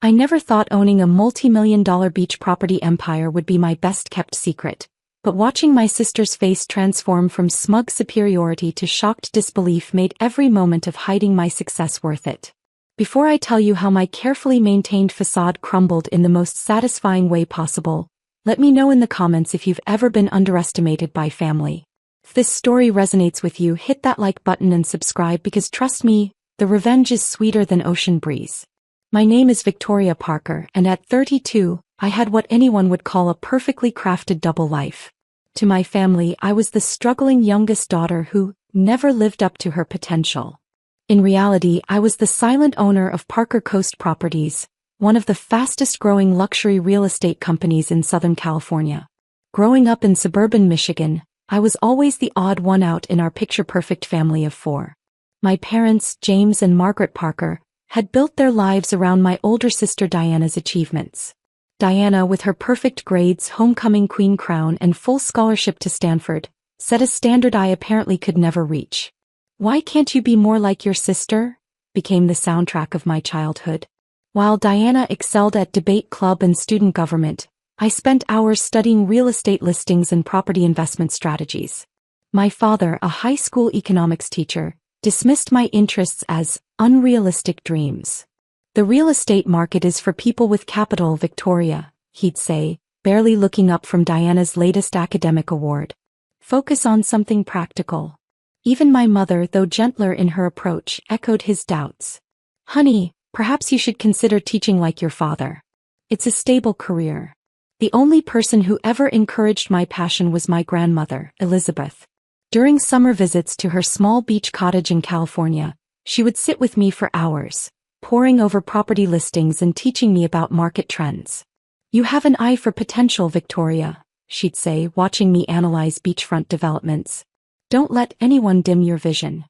I never thought owning a multi-million-dollar beach property empire would be my best-kept secret, but watching my sister's face transform from smug superiority to shocked disbelief made every moment of hiding my success worth it. Before I tell you how my carefully maintained facade crumbled in the most satisfying way possible, let me know in the comments if you've ever been underestimated by family. If this story resonates with you, hit that like button and subscribe because trust me, the revenge is sweeter than ocean breeze. My name is Victoria Parker, and at 32, I had what anyone would call a perfectly crafted double life. To my family, I was the struggling youngest daughter who never lived up to her potential. In reality, I was the silent owner of Parker Coast Properties, one of the fastest-growing luxury real estate companies in Southern California. Growing up in suburban Michigan, I was always the odd one out in our picture-perfect family of four. My parents, James and Margaret Parker, had built their lives around my older sister Diana's achievements. Diana, with her perfect grades, homecoming queen crown, and full scholarship to Stanford, set a standard I apparently could never reach. "Why can't you be more like your sister?" became the soundtrack of my childhood. While Diana excelled at debate club and student government, I spent hours studying real estate listings and property investment strategies. My father, a high school economics teacher, dismissed my interests as unrealistic dreams. "The real estate market is for people with capital, Victoria," he'd say, barely looking up from Diana's latest academic award. "Focus on something practical." Even my mother, though gentler in her approach, echoed his doubts. "Honey, perhaps you should consider teaching like your father. It's a stable career." The only person who ever encouraged my passion was my grandmother, Elizabeth. During summer visits to her small beach cottage in California, she would sit with me for hours, poring over property listings and teaching me about market trends. "You have an eye for potential, Victoria," she'd say, watching me analyze beachfront developments. "Don't let anyone dim your vision."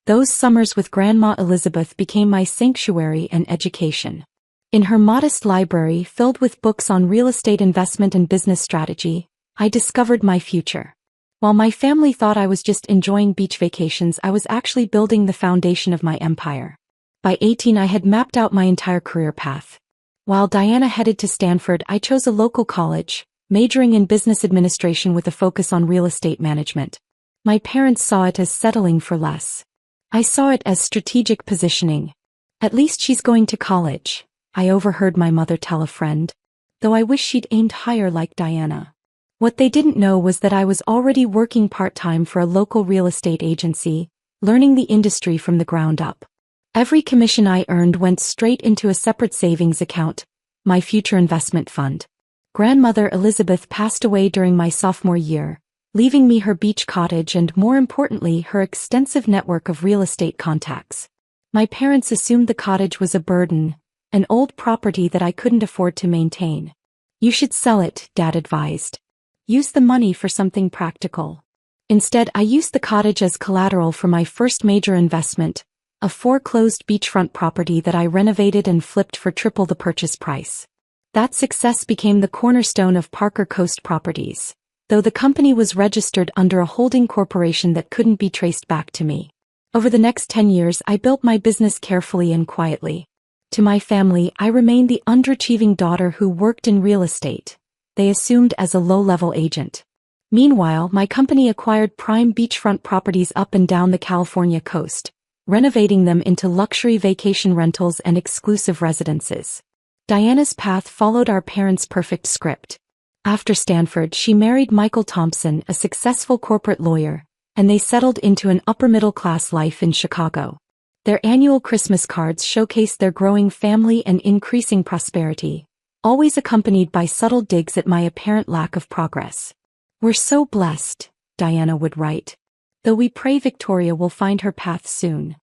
Those summers with Grandma Elizabeth became my sanctuary and education. In her modest library filled with books on real estate investment and business strategy, I discovered my future. While my family thought I was just enjoying beach vacations, I was actually building the foundation of my empire. By 18, I had mapped out my entire career path. While Diana headed to Stanford, I chose a local college, majoring in business administration with a focus on real estate management. My parents saw it as settling for less. I saw it as strategic positioning. "At least she's going to college," I overheard my mother tell a friend. "Though I wish she'd aimed higher like Diana." What they didn't know was that I was already working part-time for a local real estate agency, learning the industry from the ground up. Every commission I earned went straight into a separate savings account, my future investment fund. Grandmother Elizabeth passed away during my sophomore year, leaving me her beach cottage and, more importantly, her extensive network of real estate contacts. My parents assumed the cottage was a burden, an old property that I couldn't afford to maintain. "You should sell it," Dad advised. "Use the money for something practical." Instead, I used the cottage as collateral for my first major investment, a foreclosed beachfront property that I renovated and flipped for triple the purchase price. That success became the cornerstone of Parker Coast Properties, though the company was registered under a holding corporation that couldn't be traced back to me. Over the next 10 years, I built my business carefully and quietly. To my family, I remained the underachieving daughter who worked in real estate. They assumed as a low-level agent. Meanwhile, my company acquired prime beachfront properties up and down the California coast, renovating them into luxury vacation rentals and exclusive residences. Diana's path followed our parents' perfect script. After Stanford, she married Michael Thompson, a successful corporate lawyer, and they settled into an upper-middle-class life in Chicago. Their annual Christmas cards showcased their growing family and increasing prosperity, always accompanied by subtle digs at my apparent lack of progress. "We're so blessed," Diana would write. "Though we pray Victoria will find her path soon."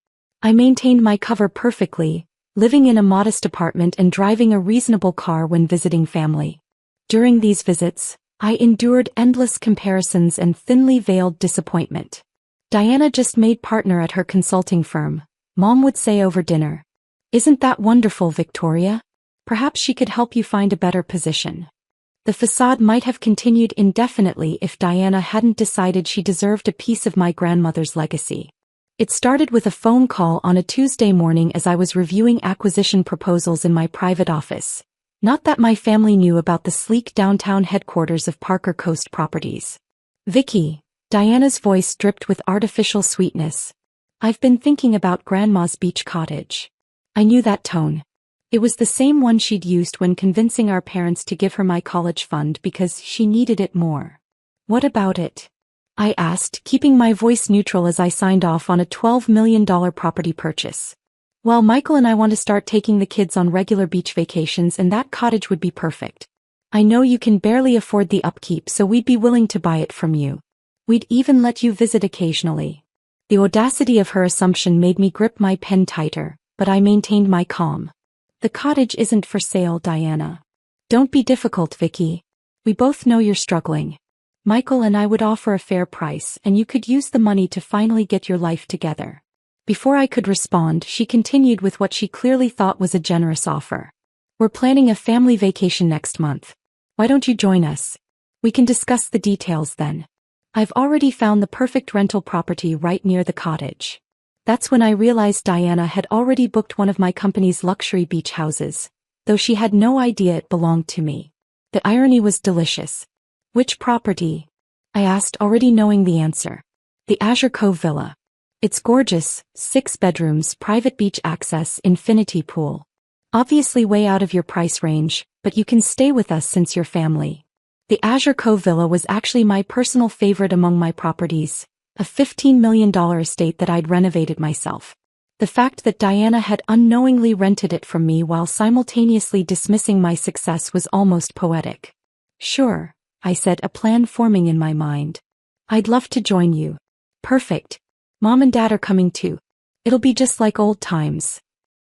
I maintained my cover perfectly, living in a modest apartment and driving a reasonable car when visiting family. During these visits, I endured endless comparisons and thinly veiled disappointment. "Diana just made partner at her consulting firm," Mom would say over dinner. "Isn't that wonderful, Victoria? Perhaps she could help you find a better position." The facade might have continued indefinitely if Diana hadn't decided she deserved a piece of my grandmother's legacy. It started with a phone call on a Tuesday morning as I was reviewing acquisition proposals in my private office. Not that my family knew about the sleek downtown headquarters of Parker Coast Properties. "Vicky," Diana's voice dripped with artificial sweetness. "I've been thinking about Grandma's beach cottage." I knew that tone. It was the same one she'd used when convincing our parents to give her my college fund because she needed it more. "What about it?" I asked, keeping my voice neutral as I signed off on a $12 million property purchase. "Well, Michael and I want to start taking the kids on regular beach vacations, and that cottage would be perfect. I know you can barely afford the upkeep, so we'd be willing to buy it from you. We'd even let you visit occasionally." The audacity of her assumption made me grip my pen tighter, but I maintained my calm. "The cottage isn't for sale, Diana. Don't be difficult, Vicky. We both know you're struggling. Michael and I would offer a fair price, and you could use the money to finally get your life together." Before I could respond, she continued with what she clearly thought was a generous offer. "We're planning a family vacation next month. Why don't you join us? We can discuss the details then. I've already found the perfect rental property right near the cottage." That's when I realized Diana had already booked one of my company's luxury beach houses, though she had no idea it belonged to me. The irony was delicious. "Which property?" I asked, already knowing the answer. "The Azure Cove Villa. It's gorgeous, 6 bedrooms, private beach access, infinity pool. Obviously way out of your price range, but you can stay with us since you're family." The Azure Cove Villa was actually my personal favorite among my properties, a $15 million estate that I'd renovated myself. The fact that Diana had unknowingly rented it from me while simultaneously dismissing my success was almost poetic. "Sure," I said, a plan forming in my mind. "I'd love to join you." "Perfect. Mom and Dad are coming too. It'll be just like old times."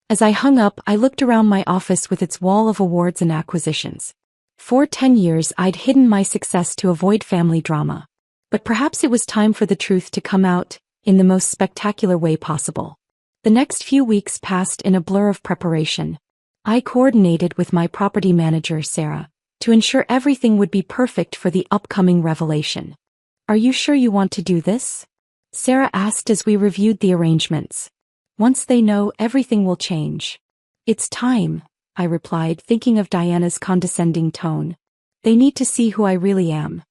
As I hung up, I looked around my office with its wall of awards and acquisitions. For 10 years I'd hidden my success to avoid family drama. But perhaps it was time for the truth to come out, in the most spectacular way possible. The next few weeks passed in a blur of preparation. I coordinated with my property manager, Sarah, to ensure everything would be perfect for the upcoming revelation. "Are you sure you want to do this?" Sarah asked as we reviewed the arrangements. "Once they know, everything will change." "It's time," I replied, thinking of Diana's condescending tone. "They need to see who I really am."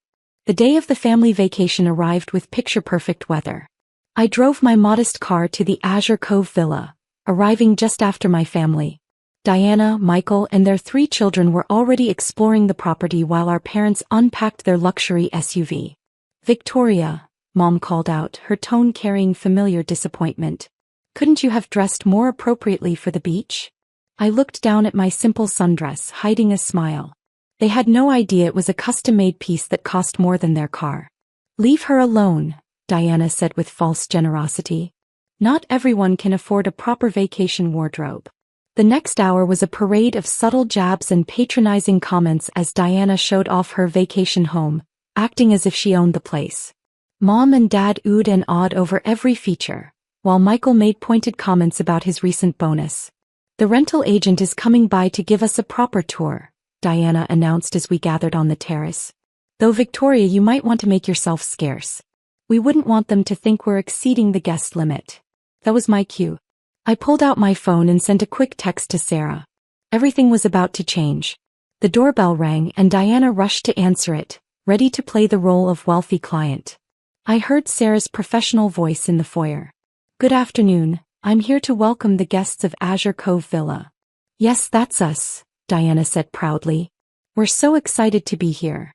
The day of the family vacation arrived with picture-perfect weather. I drove my modest car to the Azure Cove Villa, arriving just after my family. Diana, Michael, and their 3 children were already exploring the property while our parents unpacked their luxury SUV. "Victoria," Mom called out, her tone carrying familiar disappointment. "Couldn't you have dressed more appropriately for the beach?" I looked down at my simple sundress, hiding a smile. They had no idea it was a custom-made piece that cost more than their car. "Leave her alone," Diana said with false generosity. "Not everyone can afford a proper vacation wardrobe." The next hour was a parade of subtle jabs and patronizing comments as Diana showed off her vacation home, acting as if she owned the place. Mom and Dad oohed and awed over every feature, while Michael made pointed comments about his recent bonus. "The rental agent is coming by to give us a proper tour," Diana announced as we gathered on the terrace. "Though Victoria, you might want to make yourself scarce. We wouldn't want them to think we're exceeding the guest limit." That was my cue. I pulled out my phone and sent a quick text to Sarah. Everything was about to change. The doorbell rang and Diana rushed to answer it, ready to play the role of wealthy client. I heard Sarah's professional voice in the foyer. "Good afternoon, I'm here to welcome the guests of Azure Cove Villa." "Yes, that's us," Diana said proudly. "We're so excited to be here."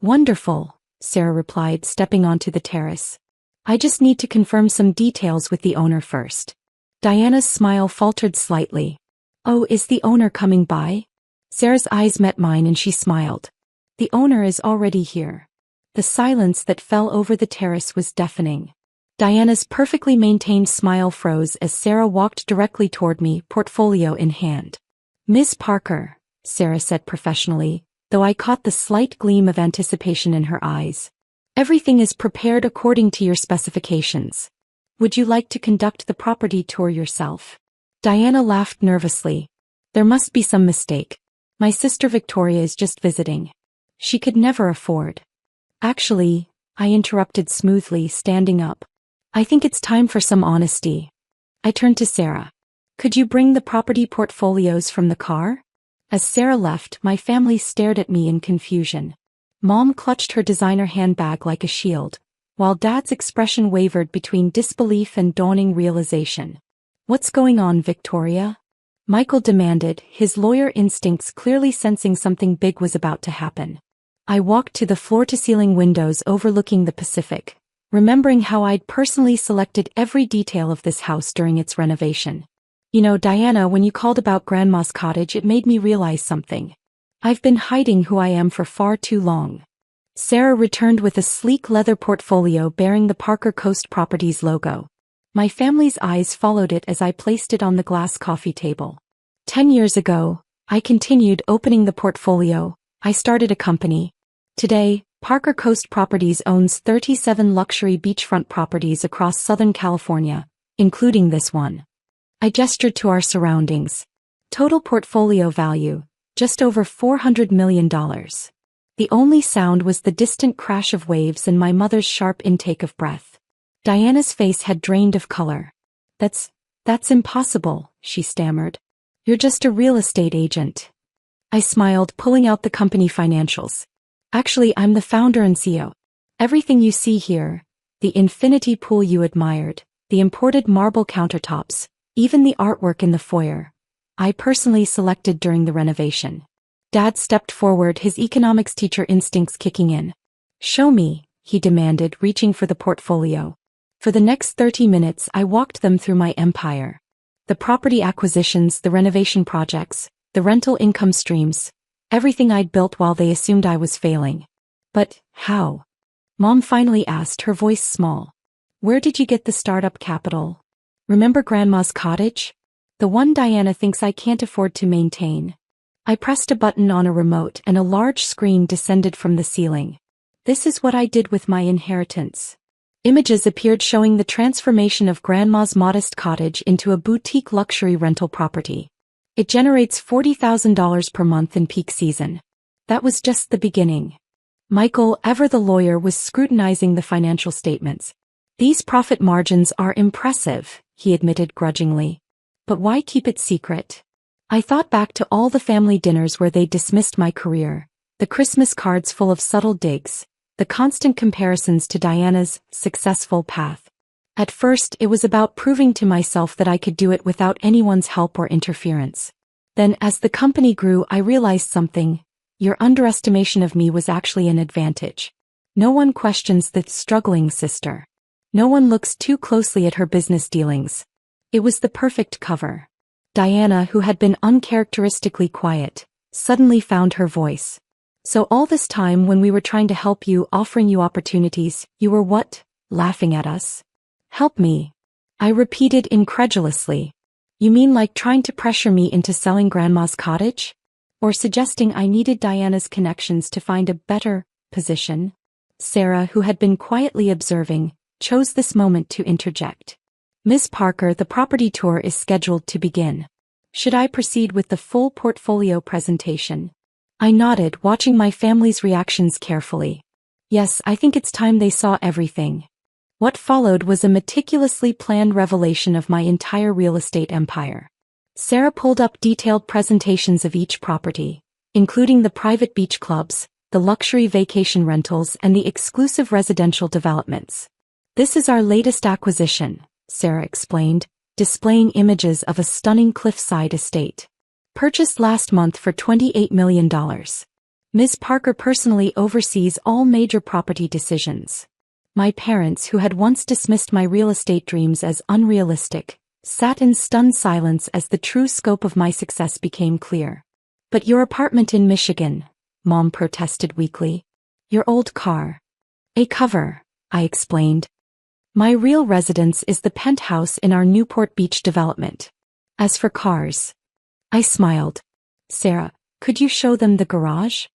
"Wonderful," Sarah replied, stepping onto the terrace. "I just need to confirm some details with the owner first." Diana's smile faltered slightly. "Oh, is the owner coming by?" Sarah's eyes met mine and she smiled. "The owner is already here." The silence that fell over the terrace was deafening. Diana's perfectly maintained smile froze as Sarah walked directly toward me, portfolio in hand. "Miss Parker," Sarah said professionally, though I caught the slight gleam of anticipation in her eyes. "Everything is prepared according to your specifications. Would you like to conduct the property tour yourself?" Diana laughed nervously. "There must be some mistake. My sister Victoria is just visiting. She could never afford." "Actually," I interrupted smoothly, standing up. I think it's time for some honesty. I turned to Sarah. Could you bring the property portfolios from the car? As Sarah left, my family stared at me in confusion. Mom clutched her designer handbag like a shield, while Dad's expression wavered between disbelief and dawning realization. What's going on, Victoria? Michael demanded, his lawyer instincts clearly sensing something big was about to happen. I walked to the floor-to-ceiling windows overlooking the Pacific, remembering how I'd personally selected every detail of this house during its renovation. You know, Diana, when you called about Grandma's cottage, it made me realize something. I've been hiding who I am for far too long. Sarah returned with a sleek leather portfolio bearing the Parker Coast Properties logo. My family's eyes followed it as I placed it on the glass coffee table. 10 years ago, I continued opening the portfolio. I started a company. Today, Parker Coast Properties owns 37 luxury beachfront properties across Southern California, including this one. I gestured to our surroundings. Total portfolio value, just over $400 million. The only sound was the distant crash of waves and my mother's sharp intake of breath. Diana's face had drained of color. That's impossible, she stammered. You're just a real estate agent. I smiled, pulling out the company financials. Actually, I'm the founder and CEO. Everything you see here, the infinity pool you admired, the imported marble countertops, even the artwork in the foyer, I personally selected during the renovation. Dad stepped forward, his economics teacher instincts kicking in. Show me, he demanded, reaching for the portfolio. For the next 30 minutes, I walked them through my empire. The property acquisitions, the renovation projects, the rental income streams, everything I'd built while they assumed I was failing. But how? Mom finally asked, her voice small. Where did you get the startup capital? Remember Grandma's cottage? The one Diana thinks I can't afford to maintain. I pressed a button on a remote and a large screen descended from the ceiling. This is what I did with my inheritance. Images appeared showing the transformation of Grandma's modest cottage into a boutique luxury rental property. It generates $40,000 per month in peak season. That was just the beginning. Michael, ever the lawyer, was scrutinizing the financial statements. These profit margins are impressive, he admitted grudgingly. But why keep it secret? I thought back to all the family dinners where they dismissed my career, the Christmas cards full of subtle digs, the constant comparisons to Diana's successful path. At first, it was about proving to myself that I could do it without anyone's help or interference. Then, as the company grew, I realized something. Your underestimation of me was actually an advantage. No one questions the struggling sister. No one looks too closely at her business dealings. It was the perfect cover. Diana, who had been uncharacteristically quiet, suddenly found her voice. So all this time when we were trying to help you, offering you opportunities, you were what? Laughing at us? Help me. I repeated incredulously. You mean like trying to pressure me into selling Grandma's cottage? Or suggesting I needed Diana's connections to find a better position? Sarah, who had been quietly observing, chose this moment to interject. Miss Parker, the property tour is scheduled to begin. Should I proceed with the full portfolio presentation? I nodded, watching my family's reactions carefully. Yes, I think it's time they saw everything. What followed was a meticulously planned revelation of my entire real estate empire. Sarah pulled up detailed presentations of each property, including the private beach clubs, the luxury vacation rentals, and the exclusive residential developments. This is our latest acquisition, Sarah explained, displaying images of a stunning cliffside estate. Purchased last month for $28 million. Ms. Parker personally oversees all major property decisions. My parents, who had once dismissed my real estate dreams as unrealistic, sat in stunned silence as the true scope of my success became clear. But your apartment in Michigan, Mom protested weakly. Your old car. A cover, I explained. My real residence is the penthouse in our Newport Beach development. As for cars, I smiled. Sarah, could you show them the garage?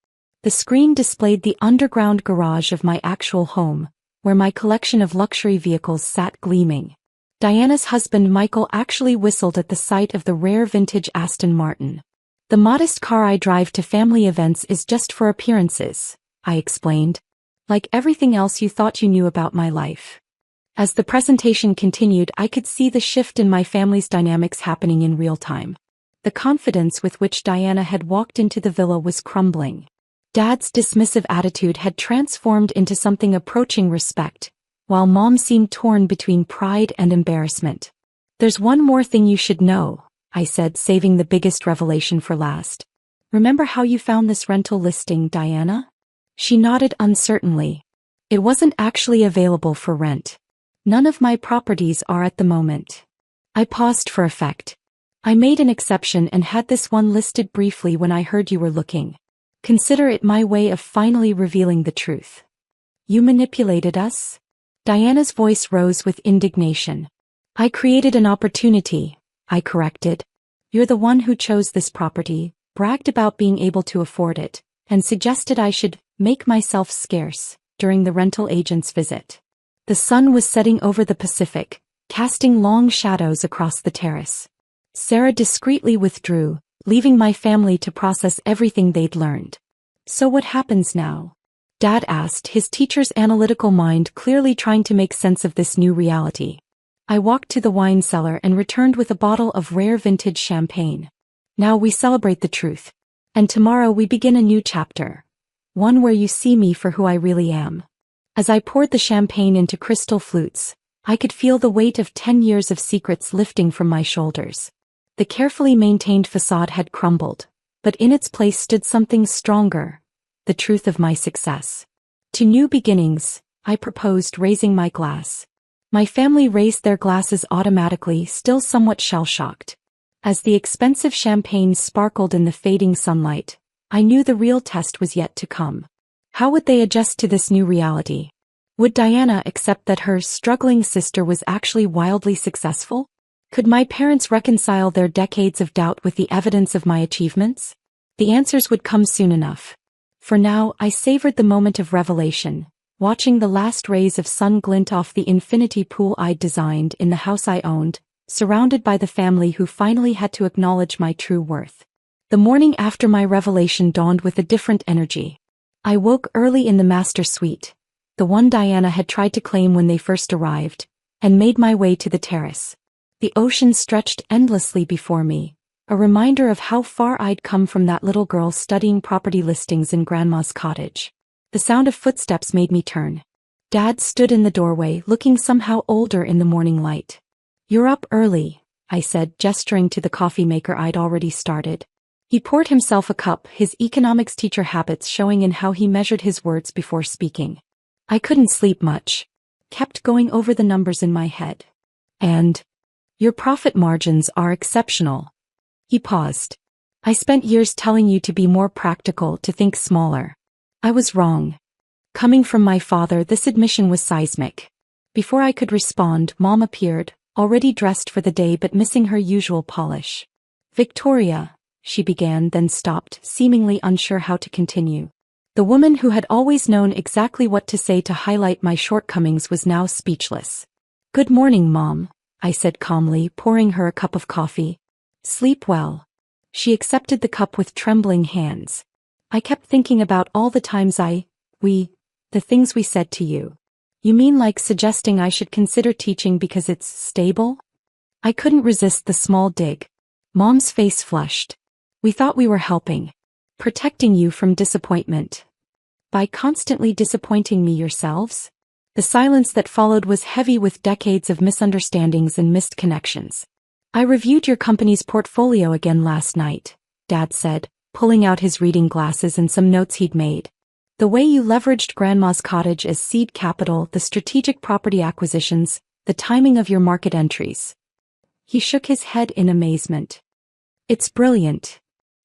The screen displayed the underground garage of my actual home, where my collection of luxury vehicles sat gleaming. Diana's husband Michael actually whistled at the sight of the rare vintage Aston Martin. The modest car I drive to family events is just for appearances, I explained. Like everything else you thought you knew about my life. As the presentation continued, I could see the shift in my family's dynamics happening in real time. The confidence with which Diana had walked into the villa was crumbling. Dad's dismissive attitude had transformed into something approaching respect, while Mom seemed torn between pride and embarrassment. "There's one more thing you should know," I said, saving the biggest revelation for last. "Remember how you found this rental listing, Diana?" She nodded uncertainly. "It wasn't actually available for rent. None of my properties are at the moment." I paused for effect. "I made an exception and had this one listed briefly when I heard you were looking. Consider it my way of finally revealing the truth." "You manipulated us?" Diana's voice rose with indignation. "I created an opportunity," I corrected. "You're the one who chose this property, bragged about being able to afford it, and suggested I should make myself scarce during the rental agent's visit." The sun was setting over the Pacific, casting long shadows across the terrace. Sarah discreetly withdrew, leaving my family to process everything they'd learned. "So what happens now?" Dad asked, his teacher's analytical mind clearly trying to make sense of this new reality. I walked to the wine cellar and returned with a bottle of rare vintage champagne. "Now we celebrate the truth. And tomorrow we begin a new chapter. One where you see me for who I really am." As I poured the champagne into crystal flutes, I could feel the weight of 10 years of secrets lifting from my shoulders. The carefully maintained facade had crumbled, but in its place stood something stronger, the truth of my success. "To new beginnings," I proposed, raising my glass. My family raised their glasses automatically, still somewhat shell-shocked. As the expensive champagne sparkled in the fading sunlight, I knew the real test was yet to come. How would they adjust to this new reality? Would Diana accept that her struggling sister was actually wildly successful? Could my parents reconcile their decades of doubt with the evidence of my achievements? The answers would come soon enough. For now, I savored the moment of revelation, watching the last rays of sun glint off the infinity pool I'd designed in the house I owned, surrounded by the family who finally had to acknowledge my true worth. The morning after my revelation dawned with a different energy. I woke early in the master suite, the one Diana had tried to claim when they first arrived, and made my way to the terrace. The ocean stretched endlessly before me, a reminder of how far I'd come from that little girl studying property listings in Grandma's cottage. The sound of footsteps made me turn. Dad stood in the doorway, looking somehow older in the morning light. "You're up early," I said, gesturing to the coffee maker I'd already started. He poured himself a cup, his economics teacher habits showing in how he measured his words before speaking. "I couldn't sleep much. Kept going over the numbers in my head. And your profit margins are exceptional." He paused. "I spent years telling you to be more practical, to think smaller. I was wrong." Coming from my father, this admission was seismic. Before I could respond, Mom appeared, already dressed for the day but missing her usual polish. "Victoria," she began, then stopped, seemingly unsure how to continue. The woman who had always known exactly what to say to highlight my shortcomings was now speechless. "Good morning, Mom," I said calmly, pouring her a cup of coffee. "Sleep well." She accepted the cup with trembling hands. "I kept thinking about all the times the things we said to you." "You mean like suggesting I should consider teaching because it's stable?" I couldn't resist the small dig. Mom's face flushed. "We thought we were helping. Protecting you from disappointment. By constantly disappointing me yourselves?" The silence that followed was heavy with decades of misunderstandings and missed connections. "I reviewed your company's portfolio again last night," Dad said, pulling out his reading glasses and some notes he'd made. "The way you leveraged Grandma's cottage as seed capital, the strategic property acquisitions, the timing of your market entries." He shook his head in amazement. "It's brilliant.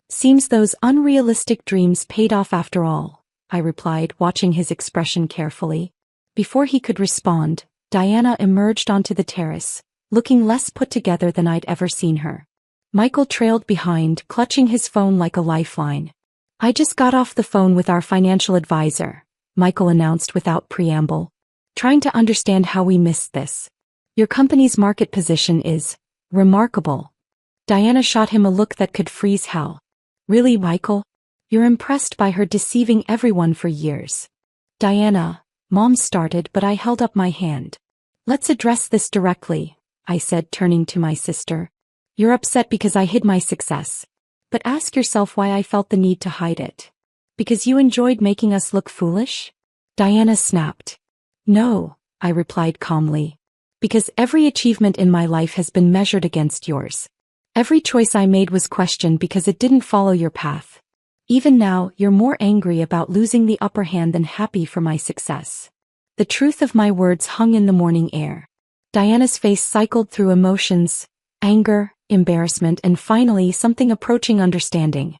Seems those unrealistic dreams paid off after all," I replied, watching his expression carefully. Before he could respond, Diana emerged onto the terrace, looking less put together than I'd ever seen her. Michael trailed behind, clutching his phone like a lifeline. "I just got off the phone with our financial advisor," Michael announced without preamble. "Trying to understand how we missed this. Your company's market position is remarkable." Diana shot him a look that could freeze hell. "Really, Michael? You're impressed by her deceiving everyone for years." "Diana," Mom started, but I held up my hand. Let's address this directly, I said, turning to my sister. You're upset because I hid my success. But ask yourself why I felt the need to hide it. Because you enjoyed making us look foolish? Diana snapped. No, I replied calmly. Because every achievement in my life has been measured against yours. Every choice I made was questioned because it didn't follow your path. Even now, you're more angry about losing the upper hand than happy for my success. The truth of my words hung in the morning air. Diana's face cycled through emotions, anger, embarrassment, and finally something approaching understanding.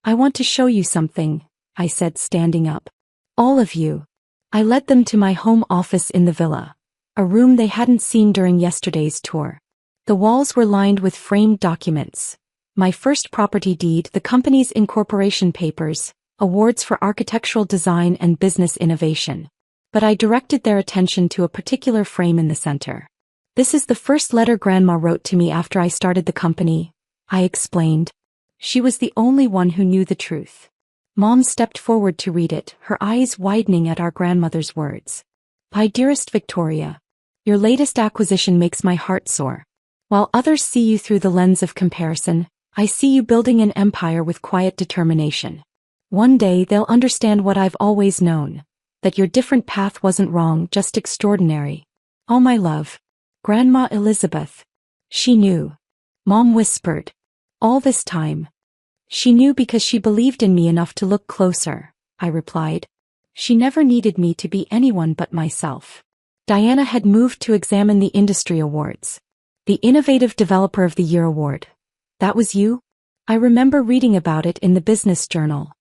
I want to show you something, I said, standing up. All of you. I led them to my home office in the villa, a room they hadn't seen during yesterday's tour. The walls were lined with framed documents. My first property deed, the company's incorporation papers, awards for architectural design and business innovation. But I directed their attention to a particular frame in the center. This is the first letter Grandma wrote to me after I started the company, I explained. She was the only one who knew the truth. Mom stepped forward to read it, her eyes widening at our grandmother's words. My dearest Victoria, your latest acquisition makes my heart soar. While others see you through the lens of comparison, I see you building an empire with quiet determination. One day they'll understand what I've always known, that your different path wasn't wrong, just extraordinary. Oh my love. Grandma Elizabeth. She knew. Mom whispered. All this time. She knew because she believed in me enough to look closer, I replied. She never needed me to be anyone but myself. Diana had moved to examine the industry awards. The Innovative Developer of the Year award. That was you? I remember reading about it in the business journal.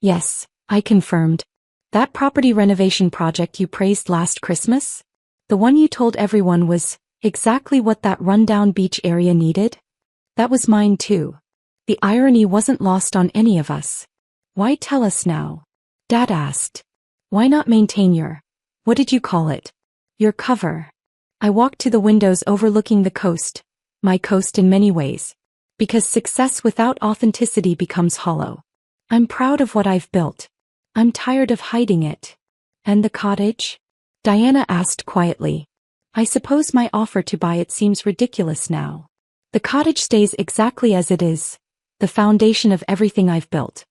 Yes, I confirmed. That property renovation project you praised last Christmas? The one you told everyone was exactly what that rundown beach area needed? That was mine too. The irony wasn't lost on any of us. Why tell us now? Dad asked. Why not maintain what did you call it? Your cover. I walked to the windows overlooking the coast, my coast in many ways. Because success without authenticity becomes hollow. I'm proud of what I've built. I'm tired of hiding it. And the cottage? Diana asked quietly. I suppose my offer to buy it seems ridiculous now. The cottage stays exactly as it is, the foundation of everything I've built.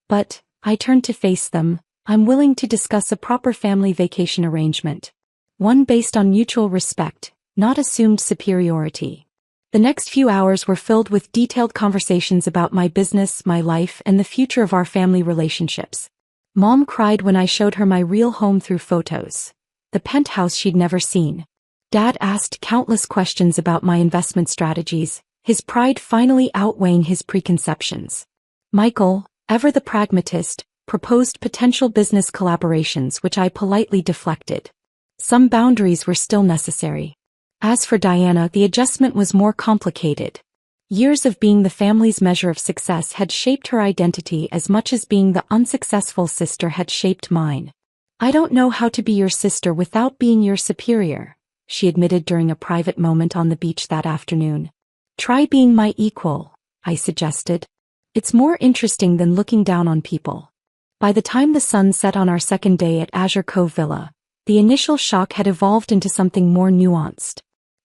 But, I turned to face them, I'm willing to discuss a proper family vacation arrangement. One based on mutual respect, not assumed superiority. The next few hours were filled with detailed conversations about my business, my life, and the future of our family relationships. Mom cried when I showed her my real home through photos. The penthouse she'd never seen. Dad asked countless questions about my investment strategies, his pride finally outweighing his preconceptions. Michael, ever the pragmatist, proposed potential business collaborations which I politely deflected. Some boundaries were still necessary. As for Diana, the adjustment was more complicated. Years of being the family's measure of success had shaped her identity as much as being the unsuccessful sister had shaped mine. I don't know how to be your sister without being your superior, she admitted during a private moment on the beach that afternoon. Try being my equal, I suggested. It's more interesting than looking down on people. By the time the sun set on our second day at Azure Cove Villa, the initial shock had evolved into something more nuanced.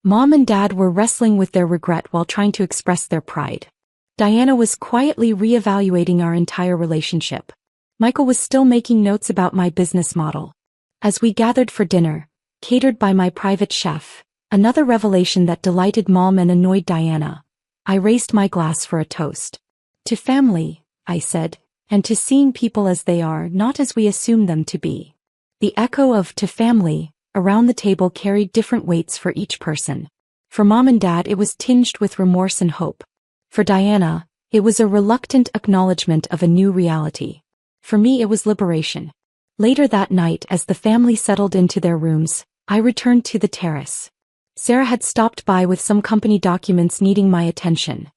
Mom and Dad were wrestling with their regret while trying to express their pride. Diana was quietly reevaluating our entire relationship. Michael was still making notes about my business model. As we gathered for dinner, catered by my private chef, another revelation that delighted Mom and annoyed Diana, I raised my glass for a toast. To family, I said, and to seeing people as they are, not as we assume them to be. The echo of "to family" around the table carried different weights for each person. For Mom and Dad it was tinged with remorse and hope. For Diana, it was a reluctant acknowledgement of a new reality. For me it was liberation. Later that night, as the family settled into their rooms, I returned to the terrace. Sarah had stopped by with some company documents needing my attention.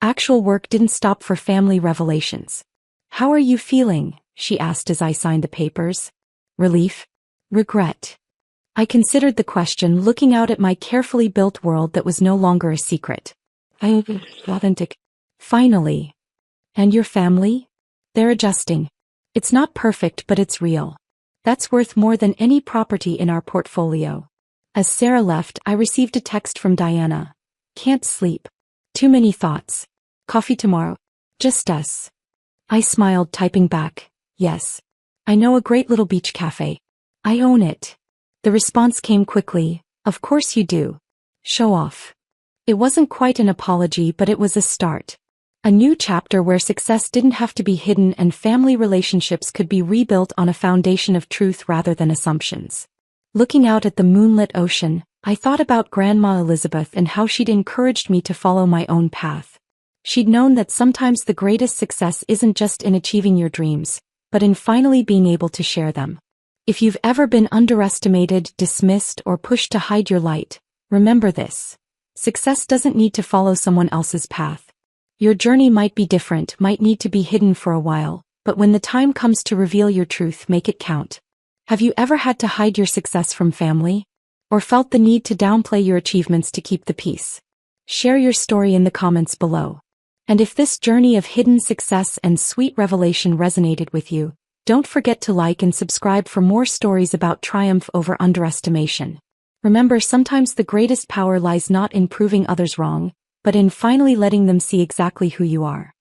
Actual work didn't stop for family revelations. "How are you feeling?" she asked as I signed the papers. Relief? Regret? I considered the question, looking out at my carefully built world that was no longer a secret. Authentic. Finally. And your family? They're adjusting. It's not perfect, but it's real. That's worth more than any property in our portfolio. As Sarah left, I received a text from Diana. Can't sleep. Too many thoughts. Coffee tomorrow? Just us. I smiled, typing back, yes. I know a great little beach cafe. I own it. The response came quickly, of course you do. Show off. It wasn't quite an apology, but it was a start. A new chapter where success didn't have to be hidden and family relationships could be rebuilt on a foundation of truth rather than assumptions. Looking out at the moonlit ocean, I thought about Grandma Elizabeth and how she'd encouraged me to follow my own path. She'd known that sometimes the greatest success isn't just in achieving your dreams, but in finally being able to share them. If you've ever been underestimated, dismissed, or pushed to hide your light, remember this. Success doesn't need to follow someone else's path. Your journey might be different, might need to be hidden for a while, but when the time comes to reveal your truth, make it count. Have you ever had to hide your success from family? Or felt the need to downplay your achievements to keep the peace? Share your story in the comments below. And if this journey of hidden success and sweet revelation resonated with you, don't forget to like and subscribe for more stories about triumph over underestimation. Remember, sometimes the greatest power lies not in proving others wrong, but in finally letting them see exactly who you are.